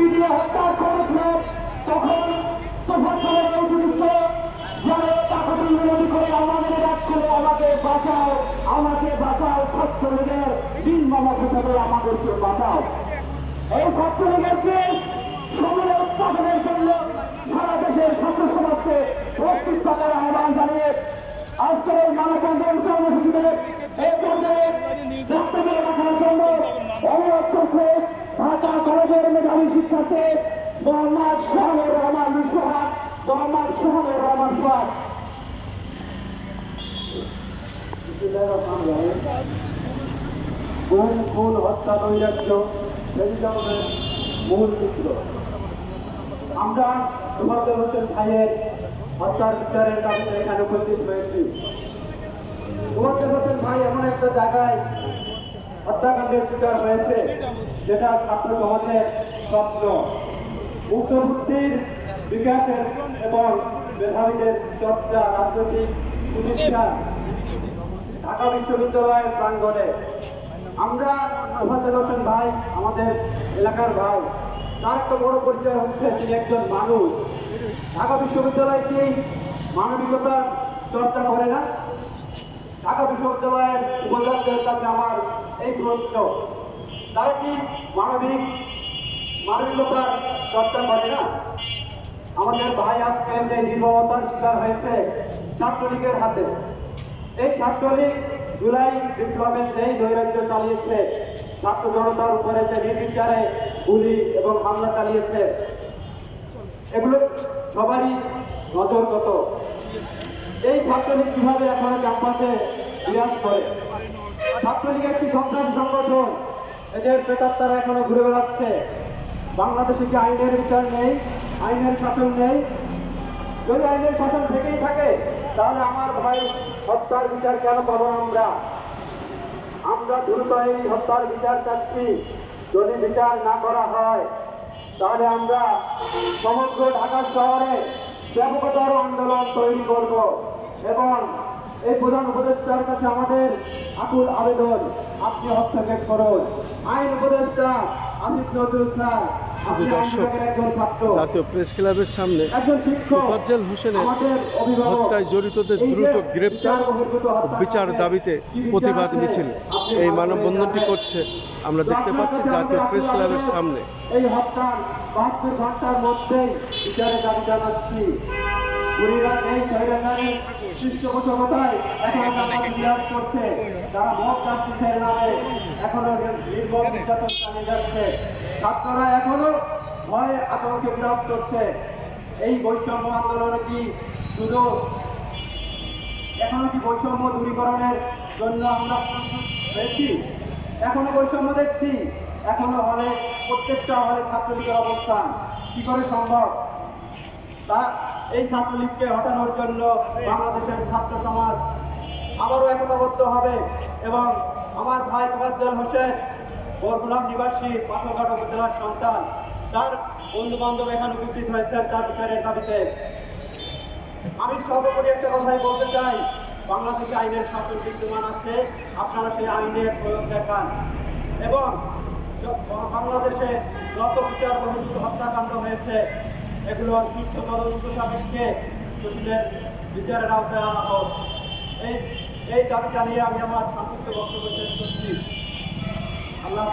পিটিয়ে হত্যা করেছিল, তখন তোফাজ্জলের নেতৃত্বে যারা টাকাটি বিরোধী করে আমাদের ডাকছিল, আমাকে বাঁচাও, আমাকে বাঁচাও, ছাত্রলীগের দিন মামাকে থেকে আমাদেরকে বাঁচাও। এই ছাত্রলীগের কেস সমরে উৎপাদনের জন্য সারা দেশের ছাত্র সমাজকে প্রস্তুত থাকার আহ্বান জানিয়ে আজকের এই মানববন্ধন কর্মসূচিতে এই পর্যায়ে বক্তব্য রাখার জন্য অনুরোধ করছে ঢাকা কলেজের মেধাবী শিক্ষার্থী মোহাম্মদ সোহানুর রহমান সোহান, মোহাম্মদ সোহানুর রহমান সোহান। গুম, খুন, হত্যা, নৈরাজ্য ফেসিজমের মূল চিত্র। আমরা তোফাজ্জল হোসেন ভাইয়ের হত্যার বিচারের দাবিতে এখানে উপস্থিত হয়েছি। তোফাজ্জল হোসেন ভাই এমন একটা জায়গায় হত্যাকাণ্ডের শিকার হয়েছে যেটা ছাত্র সমাজের স্বপ্ন, মুক্ত বুদ্ধির বিকাশের এবং মেধাবীদের চর্চা, রাজনৈতিক প্রতিষ্ঠান ঢাকা বিশ্ববিদ্যালয়ের প্রাঙ্গণে। আমরা তোফাজ্জল হোসেন ভাই আমাদের এলাকার ভাই, তার একটা বড় পরিচয় হচ্ছে তিনি একজন মানুষ। ঢাকা বিশ্ববিদ্যালয় কি মানবিকতার চর্চা করে না? ঢাকা বিশ্ববিদ্যালয়ের উপাচার্যের কাছে আমার এই প্রশ্ন, তারা কি মানবিকতার চর্চা করে না? আমাদের ভাই আজকে যে নির্মমতার শিকার হয়েছে ছাত্রলীগের হাতে, এই ছাত্রলীগ জুলাই বিপ্লবে যেই নৈরাজ্য চালিয়েছে, ছাত্র জনতার উপরে যে নির্বিচারে গুলি এবং হামলা চালিয়েছে, এগুলো সবারই নজরগত। এই ছাত্রলীগ কিভাবে এখনো ক্যাম্পাসে বিরাজ করে? ছাত্রলীগ একটি সন্ত্রাসী সংগঠন, এদের প্রেতাত্মারা এখনো ঘুরে বেড়াচ্ছে। বাংলাদেশে কি আইনের বিচার নেই, আইনের শাসন নেই? যদি আইনের শাসন থেকেই থাকে তাহলে আমার ভাই হত্যার বিচার কেন পাবো আমরা? আমরা দ্রুত এই হত্যার বিচার চাচ্ছি। যদি বিচার না করা হয় তাহলে আমরা সমগ্র ঢাকা শহরে ব্যাপকতর আন্দোলন তৈরি করব এবং এই প্রধান উপদেষ্টার কাছে আমাদের আকুল আবেদন, আপনি হস্তক্ষেপ করুন। আইন উপদেষ্টা আসিফ নজরুল স্যার, আপনি একজন ছাত্র, জাতীয় প্রেস ক্লাবের সামনে তোফাজ্জল হোসেনের হত্যায় জড়িতদের দ্রুত গ্রেপ্তার ও বিচার দাবিতে প্রতিবাদ মিছিল এই মানববন্ধনটি করছে আমরা দেখতে পাচ্ছি জাতীয় প্রেস ক্লাবের সামনে। এই হত্যার 72 ঘন্টার মধ্যেই বিচারের দাবি জানাচ্ছি। বুড়িরা এই স্বৈরাচারের পৃষ্ঠপোষকতায় এখনো ক্যাম্পাসে বিরাজ করছে, তারা মব জাস্টিসের নামে এখনো নির্মম নির্যাতন চালিয়ে যাচ্ছে। ছাত্ররা এখনো ভয়ে আতঙ্কে বিরাজ করছে। এই বৈষম্য আন্দোলনে কি শুধু এখনো কি বৈষম্য দূরীকরণের জন্য আমরা হয়েছি? এখনো বৈষম্য দেখছি, এখনো হলে প্রত্যেকটা হলে ছাত্রলীগের অবস্থান। কি করে সম্ভব? তারা এই ছাত্রলীগকে হটানোর জন্য বাংলাদেশের ছাত্র সমাজ আবারও একতাবদ্ধ হবে এবং আমার ভাই তোফাজ্জল হোসেন বরগুনাম নিবাসী পাথরঘাট উপজেলার সন্তান, তার বন্ধু বান্ধব এখানে উপস্থিত হয়েছেন তার বিচারের দাবিতে। আমি সর্বোপরি একটা কথাই বলতে চাই, বাংলাদেশে আইনের শাসন বিদ্যমান আছে, আপনারা সেই আইনের প্রয়োগ দেখান এবং বাংলাদেশে যত বিচার বহির্ভূত হত্যাকাণ্ড হয়েছে এগুলোর সুষ্ঠু তদন্ত সাপেক্ষে দোষীদের বিচারের আওতায় আনা হোক। এই দাবি জানিয়ে আমি আমার সংক্ষিপ্ত বক্তব্য শেষ করছি। আল্লাহ